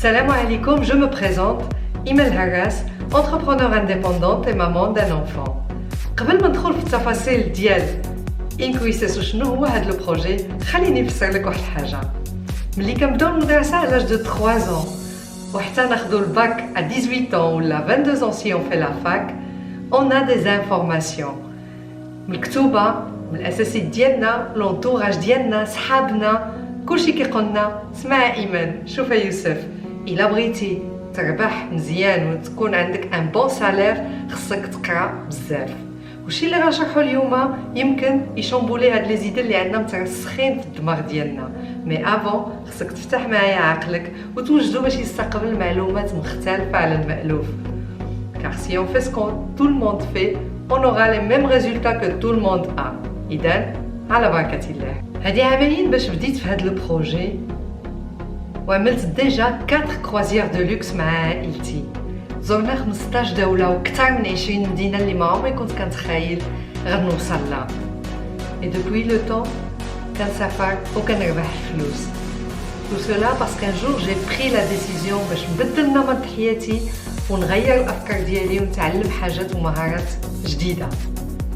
Salam alaikum, je me présente, Imel Harras, entrepreneur indépendante et maman d'un enfant. قبل ما ندخل في التفاصيل ديال انكويسيس وشنو هو هذا البروجي خليني نفسر لك واحد الحاجه. ملي كنبداو المدرسه على لاج دو 3 ans وحتى ناخذوا الباك à 18 ans ولا 22 ans si on fait la fac, on a des informations مكتوبه من الاساسي ديالنا، لونطوراج ديالنا، صحابنا، كلشي كيقول لنا اسمع ايمان، شوف يوسف، الا بغيتي تربح مزيان وتكون عندك ان بون سالير خصك تقرا بزاف. وشي اللي غنشرحو اليوم يمكن يشومبولي هاد لي زيدي اللي عندنا مترسخين في الدماغ ديالنا، مي افون خصك تفتح معايا عقلك وتوجدو باش يستقبل معلومات مختلفه على المألوف. car si on fait ce que tout le monde fait, on aura les mêmes résultats que tout le monde a. إذن على بركة الله. هادي عامين باش بديت في هاد لو بروجي وعملت ديجا 4 كروازيير دو لوكس مع عائلتي. زرنا 15 دولة وكثر من 20 مدينة اللي ما عمري كنت كنتخيل غنوصل لها. Et depuis le temps, كنسافر وكنربح فلوس. Tout cela parce qu'un jour j'ai pris la décision باش نبدل نمط حياتي ونغير الأفكار ديالي ونتعلم حاجات ومهارات جديدة.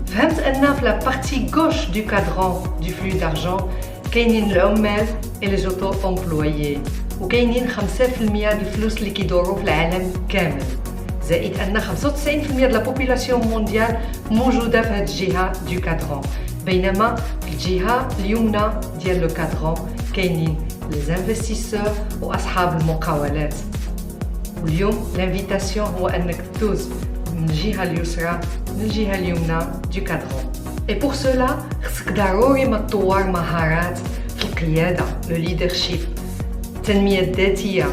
فهمت أن في لا بارتي غوش دو كادرون دو فلو دارجون كاينين العمال et les auto-employés وكاينين 5% ديال الفلوس اللي كيدوروا في العالم كامل، زائد أن 95% ديال لا بوبولاسيون مونديال موجودة في هاد الجهة دو كادرون، بينما في الجهة اليمنى ديال لو كادرون كاينين لي زانفستيسور وأصحاب المقاولات. واليوم الانفيتاسيون هو أنك تدوز من الجهة اليسرى للجهة اليمنى دو كادرون. Et pour cela خصك ضروري ما تطور مهارات في القيادة، لو ليدرشيب، التنمية الذاتية،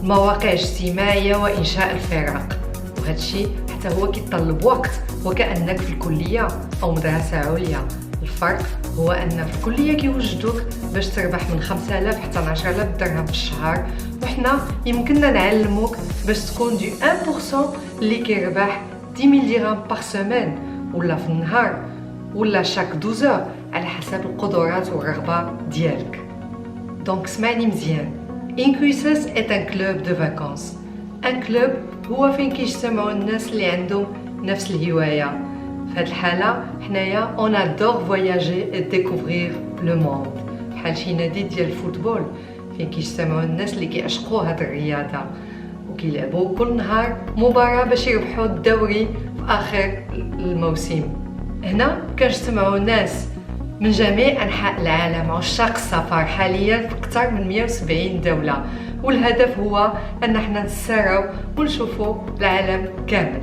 المواقع الاجتماعية وإنشاء الفرق. وهذا الشيء حتى هو كيتطلب وقت وكأنك في الكلية أو مدرسة عليا. الفرق هو أن في الكلية كيوجدوك باش تربح من 5000 حتى 10000 درهم في الشهر، وحنا يمكننا نعلموك باش تكون دو 1% اللي كيربح 10000 درهم بار سيمين ولا في النهار ولا شاك 12 على حسب القدرات والرغبة ديالك. دونك سمعني مزيان، انكويسيس est un club de vacances. ان كلوب هو فين كيجتمعوا الناس اللي عندهم نفس الهواية. في هاد الحالة حنايا on adore voyager et découvrir le monde، بحال شي نادي ديال الفوتبول فين كيجتمعوا الناس اللي كيعشقوا هاد الرياضة وكيلعبوا كل نهار مباراة باش يربحوا الدوري في آخر الموسم. هنا كنجتمعوا ناس من جميع أنحاء العالم عشاق السفر حاليا في أكثر من 170 دولة، والهدف هو أن احنا نسراو ونشوفوا العالم كامل.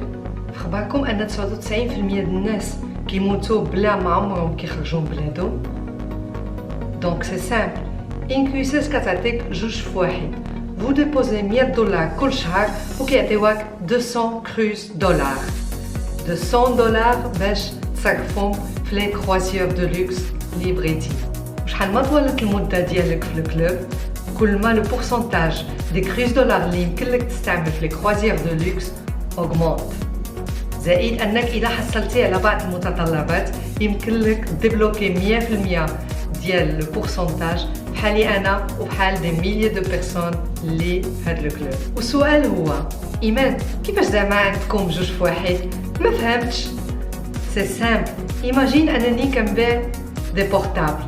فخبركم أن 99% ديال الناس كيموتوا بلا ما عمرهم كيخرجوا من بلادهم. دونك سي سامبل، انكويسيس كتعطيك جوج في واحد. vous déposez $100 كل شهر وكيعطيوك 200 كروز دولار، $200 باش تصرفهم في لي كروازيير دو لوكس اللي بغيتي. وشحال ما طولت المده ديالك في الكلوب كل ما لو بورسونتاج دي كروز دولار اللي يمكن لك تستعمل في لي كروازيير دو لوكس اوغمونت، زائد انك اذا حصلتي على بعض المتطلبات يمكن لك ديبلوكي 100% ديال لو بورسونتاج بحالي انا وبحال دي ميليي دو بيرسون اللي في هاد لو كلوب. والسؤال هو ايمان كيفاش زعما عندكم جوج في واحد؟ ما فهمتش. سي سامبل، ايماجين انني كنبيع دي بورتابل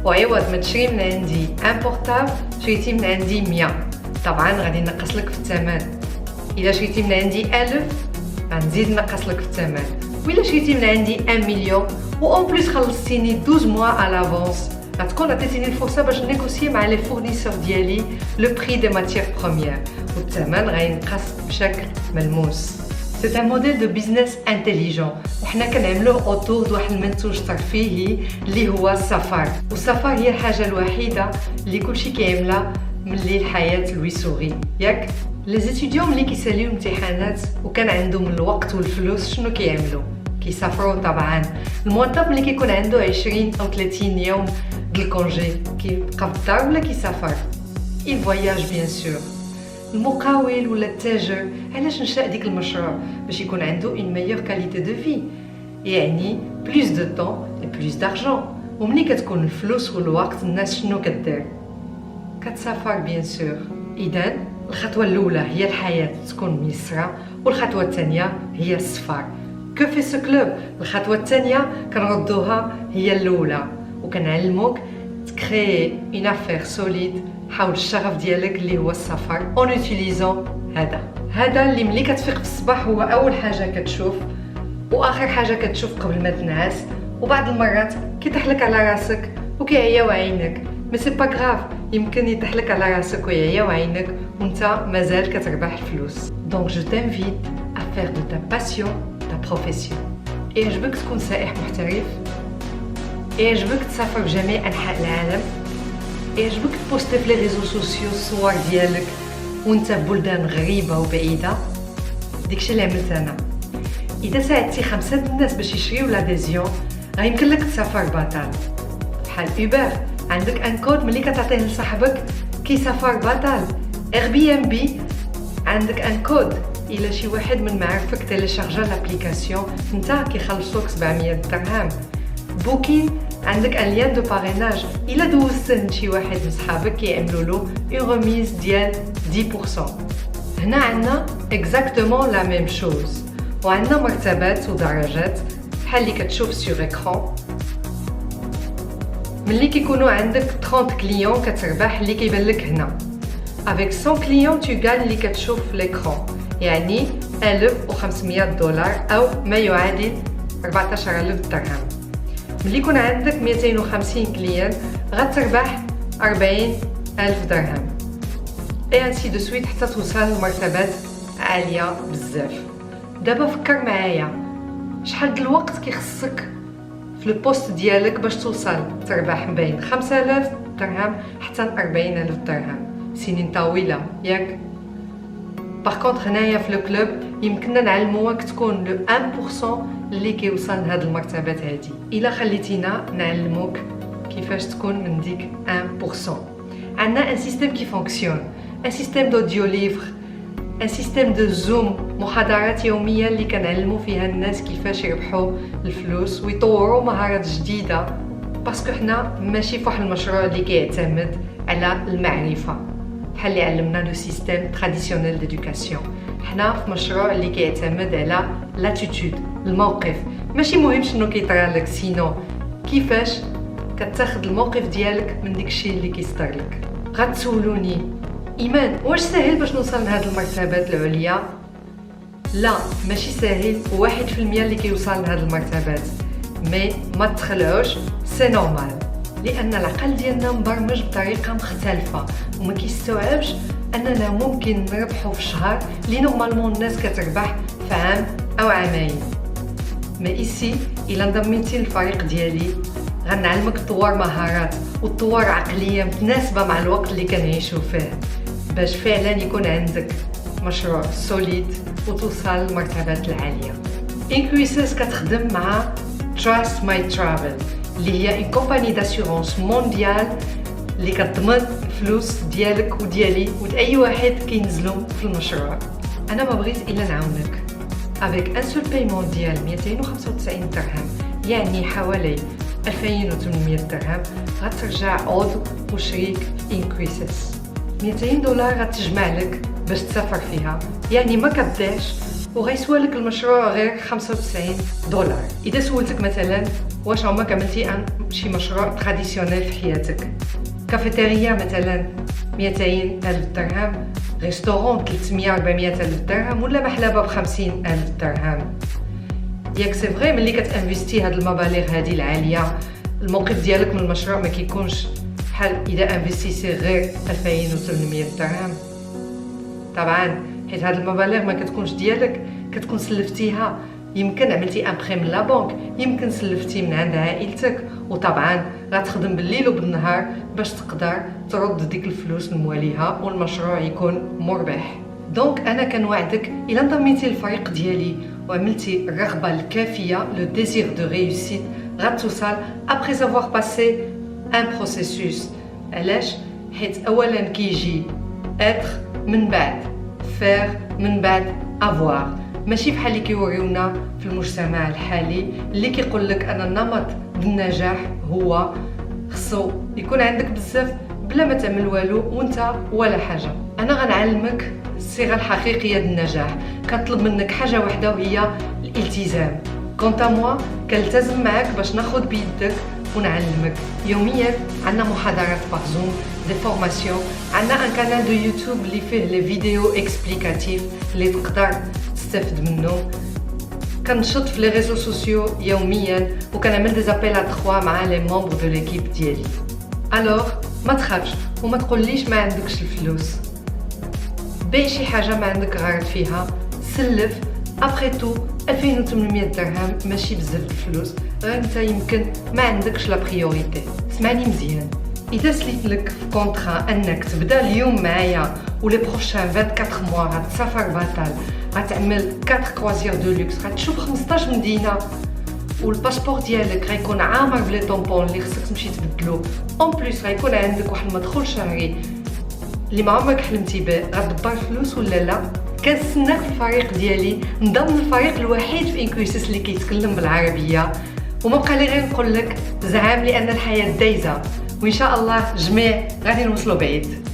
وعوض ما تشري من عندي ان بورتابل شريتي من عندي 100، طبعا غادي نقص لك في الثمن. اذا شريتي من عندي 1000 غنزيد نقص لك في الثمن، وإلا شريتي من عندي 1 مليون و اون بليس خلصتيني 12 موا على لافونس، غتكون عطيتيني الفرصه باش نيغوسيي مع لي فورنيسور ديالي لو بري دي ماتيير بروميير والثمن غينقص بشكل ملموس. سي ان موديل دو بيزنس انتيليجون وحنا كنعملوه اوتور دواحد المنتوج ترفيهي اللي هو السفر. والسفر هي الحاجه الوحيده اللي كلشي كيعملها ملي الحياه لوي سوري، ياك؟ لي زيتيديون ملي كيساليو الامتحانات وكان عندهم الوقت والفلوس شنو كيعملوا؟ كيسافروا طبعا. الموظف ملي كيكون عنده 20 أو 30 يوم د الكونجي كيبقى في الدار ولا كيسافر؟ il voyage bien sûr. المقاول ولا التاجر علاش نشأ ديك المشروع؟ باش يكون عنده une meilleure qualité de vie، يعني plus de temps et plus d'argent. وملي كتكون الفلوس والوقت الناس شنو كدير؟ كتسافر bien sûr. إذن الخطوة الأولى هي الحياة تكون ميسرة، والخطوة الثانية هي السفر. كو في سو كلوب الخطوة الثانية كنردوها هي الأولى، وكنعلموك تكري اون افير سوليد حول الشغف ديالك اللي هو السفر اون اوتيليزون هذا اللي ملي كتفيق في الصباح هو أول حاجة كتشوف وآخر حاجة كتشوف قبل ما تنعس، وبعض المرات كيطيحلك على راسك وكيعياو عينك، مي سي با غراف، يمكن يطيحلك على راسك ويعياو عينك وانت مازال كتربح الفلوس. دونك جو تانفيت ا فير دو تا باسيون تا بروفيسيون. يعجبك تكون سائح محترف؟ يعجبك تسافر بجميع انحاء العالم؟ يعجبك تبوستي في لي ريزو سوسيو الصور ديالك وانت ببلدان غريبه وبعيده؟ داكشي اللي عملت انا. اذا ساعدتي 5 الناس باش يشريو لاديزيون غيمكن لك تسافر بطل. بحال اوبر عندك ان كود ملي كتعطيه لصاحبك كيسافر بطل. اير بي ام بي عندك ان كود الا شي واحد من معارفك تيليشارجا لابليكاسيون نتا كيخلصوك 700 درهم. بوكين عندك ان ليان دو باريناج الا دوزت عند شي واحد من صحابك كيعملوا له اون ريميز ديال 10%. هنا عندنا اكزاكتومون لا ميم شوز، وعندنا مرتبات ودرجات بحال اللي كتشوف سور اكران. ملي كيكونوا عندك 30 كليون كتربح اللي كيبان لك هنا. avec 100 كليون tu gagnes اللي كتشوف في الاكران، يعني 1500 دولار او ما يعادل 14000 درهم. ملي يكون عندك 250 كليان غتربح 40000 درهم، اي انسي دو سويت حتى توصل لمرتبات عاليه بزاف. دابا فكر معايا شحال د الوقت كيخصك في البوست ديالك باش توصل تربح بين 5000 درهم حتى 40000 درهم. سنين طويله ياك؟ باغ كونطخ هنايا في الكلوب يمكننا نعلموك تكون لو 1% اللي كيوصل لهاد المرتبات هادي. الا خليتينا نعلموك كيفاش تكون من ديك 1%. عندنا ان سيستيم كي فونكسيون، ان سيستيم دوديو ليفر، ان سيستيم دو زوم، محاضرات يوميه اللي كنعلموا فيها الناس كيفاش يربحوا الفلوس ويطوروا مهارات جديده، باسكو حنا ماشي فواحد المشروع اللي كيعتمد على المعرفه بحال اللي علمنا لو سيستيم تراديسيونيل ديدوكاسيون. حنا في مشروع اللي كيعتمد على لاتيتود، الموقف. ماشي مهم شنو كيطرى لك، سينو كيفاش كتاخد الموقف ديالك من ديك الشيء اللي كيصدر لك. غتسولوني ايمان واش ساهل باش نوصل لهاد المرتبات العليا؟ لا ماشي ساهل، 1% اللي كيوصل لهاد المرتبات، مي ما تخلعوش، سي نورمال، لان العقل ديالنا مبرمج بطريقه مختلفه وما كيستوعبش اننا ممكن نربحوا في الشهر اللي نورمالمون الناس كتربح في عام او عامين. ما ايسي الا انضميتي للفريق ديالي غنعلمك تطور مهارات وتطور عقليه متناسبه مع الوقت اللي كنعيشوا فيه باش فعلا يكون عندك مشروع سوليد وتوصل للمرتبات العاليه. انكويسيس كتخدم مع Trust My Travel اللي هي كومباني داسيورونس مونديال اللي كتضمن الفلوس ديالك وديالي وداي واحد كينزلوا في المشروع. انا ما بغيت الا نعاونك avec un seul paiement ديال 295 درهم، يعني حوالي 2800 درهم، غترجع عضو وشريك في انكويسيس. 200 دولار غتجمع لك باش تسافر فيها، يعني ما كتضيعش، وغيسوى لك المشروع غير 95 دولار. اذا سولتك مثلا واش عمرك عملتي شي مشروع تراديسيونيل في حياتك، كافيتيريا مثلا 200,000 درهم، ريستورون 300-400,000 درهم، ولا محلبه ب 50,000 درهم. ياك سي فري ملي كتانفيستي هاد المبالغ هادي العاليه الموقف ديالك من المشروع ما كيكونش بحال اذا انفيستيسي غير 2800 درهم. طبعا حيت هاد المبالغ ما كتكونش ديالك، كتكون سلفتيها، يمكن عملتي ان بري من لا بنك، يمكن سلفتي من عند عائلتك، وطبعا غتخدم بالليل وبالنهار باش تقدر ترد ديك الفلوس لمواليها والمشروع يكون مربح. دونك انا كنوعدك الا انضميتي للفريق ديالي وعملتي الرغبه الكافيه لو ديزير دو ريوسيت غتوصل ابري افوار باسي ان بروسيسوس. علاش؟ حيت اولا كيجي اتر من بعد فير من بعد افوار، ماشي بحال اللي كيوريونا في المجتمع الحالي اللي كيقول لك ان النمط النجاح هو خصو يكون عندك بزاف بلا ما تعمل والو وانت ولا حاجه. انا غنعلمك الصيغه الحقيقيه للنجاح. كنطلب منك حاجه واحده وهي الالتزام. كونتا موا كنلتزم معاك باش ناخذ بيدك ونعلمك. يوميا عندنا محاضرات باغ زوم، دي فورماسيون، عندنا ان قناه دو يوتيوب اللي فيه لي فيديو اكسبليكاتيف اللي تقدر تستافد منه. كنشط في لي ريزو سوسيو يوميا وكنعمل دي زابيل ا 3 مع لي ممبر دو ليكيب ديالي. الوغ ما تخافش وما تقوليش ما عندكش الفلوس. بيع شي حاجه ما عندك غرض فيها، سلف. ابخي تو 2800 درهم ماشي بزاف الفلوس، غير انت يمكن ما عندكش لا بريوريتي. اسمعني مزيان، اذا سليت لك في كونطرا انك تبدا اليوم معايا ولي بروشان 24 موا غتسافر بطال، غتعمل 4 كروازير دو لوكس، غتشوف 15 مدينه، والباسبور ديالك غيكون عامر بلي طومبون اللي خصك تمشي تبدلو، اون بليس غيكون عندك واحد المدخول شهري اللي ما عمرك حلمتي به، غتدبر فلوس ولا لا؟ كنستناك في الفريق ديالي، نضم الفريق الوحيد في انكويسيس اللي كيتكلم بالعربيه. وما بقى لي غير نقول لك زعام لان الحياه دايزه، وان شاء الله جميع غادي نوصلوا بعيد.